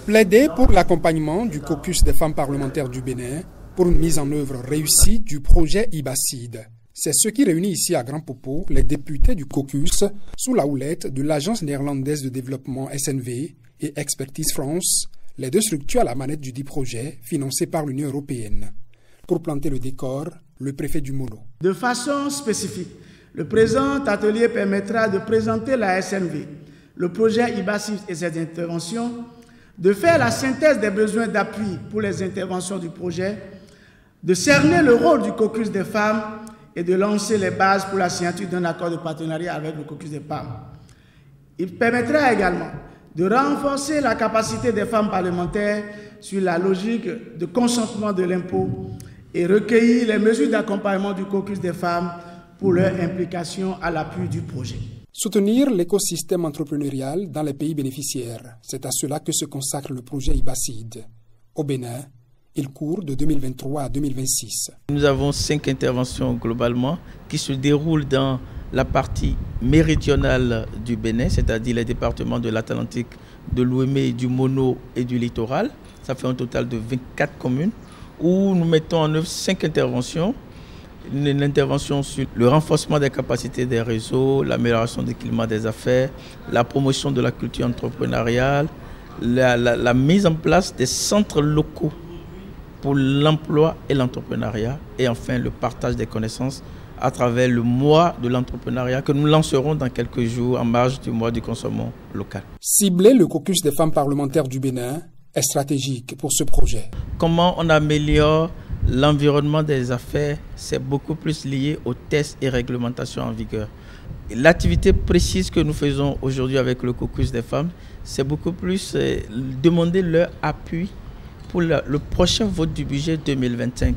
Plaider pour l'accompagnement du caucus des femmes parlementaires du Bénin pour une mise en œuvre réussie du projet IBACID. C'est ce qui réunit ici à Grand Popo les députés du caucus sous la houlette de l'Agence néerlandaise de développement SNV et Expertise France, les deux structures à la manette du dit projet financé par l'Union européenne. Pour planter le décor, le préfet du Mono. De façon spécifique, le présent atelier permettra de présenter la SNV, le projet IBACID et ses interventions, de faire la synthèse des besoins d'appui pour les interventions du projet, de cerner le rôle du caucus des femmes et de lancer les bases pour la signature d'un accord de partenariat avec le caucus des femmes. Il permettra également de renforcer la capacité des femmes parlementaires sur la logique de consentement de l'impôt et recueillir les mesures d'accompagnement du caucus des femmes pour leur implication à l'appui du projet. Soutenir l'écosystème entrepreneurial dans les pays bénéficiaires, c'est à cela que se consacre le projet IBACID. Au Bénin, il court de 2023 à 2026. Nous avons 5 interventions globalement qui se déroulent dans la partie méridionale du Bénin, c'est-à-dire les départements de l'Atlantique, de l'Ouémé, du Mono et du Littoral. Ça fait un total de 24 communes où nous mettons en œuvre 5 interventions. Une intervention sur le renforcement des capacités des réseaux, l'amélioration du climat des affaires, la promotion de la culture entrepreneuriale, la mise en place des centres locaux pour l'emploi et l'entrepreneuriat et enfin le partage des connaissances à travers le mois de l'entrepreneuriat que nous lancerons dans quelques jours en marge du mois du consommation local. Cibler le caucus des femmes parlementaires du Bénin est stratégique pour ce projet. Comment on améliore l'environnement des affaires, c'est beaucoup plus lié aux tests et réglementations en vigueur. L'activité précise que nous faisons aujourd'hui avec le caucus des femmes, c'est beaucoup plus demander leur appui pour le prochain vote du budget 2025,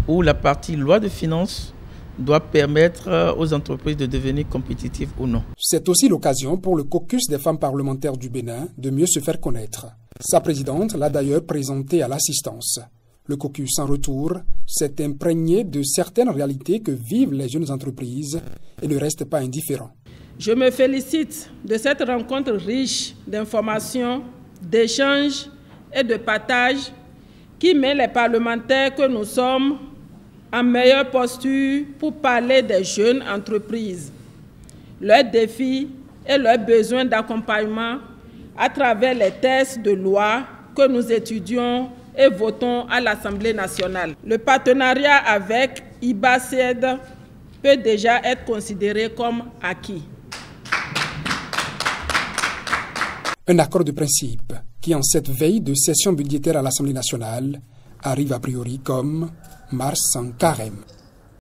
où la partie loi de finances doit permettre aux entreprises de devenir compétitives ou non. C'est aussi l'occasion pour le caucus des femmes parlementaires du Bénin de mieux se faire connaître. Sa présidente l'a d'ailleurs présenté à l'assistance. Le caucus, en retour, s'est imprégné de certaines réalités que vivent les jeunes entreprises et ne reste pas indifférent. Je me félicite de cette rencontre riche d'informations, d'échanges et de partage qui met les parlementaires que nous sommes en meilleure posture pour parler des jeunes entreprises, leurs défis et leurs besoins d'accompagnement à travers les textes de loi que nous étudions et votons à l'Assemblée nationale. Le partenariat avec IBACID peut déjà être considéré comme acquis. Un accord de principe qui, en cette veille de session budgétaire à l'Assemblée nationale, arrive a priori comme Mars en carême.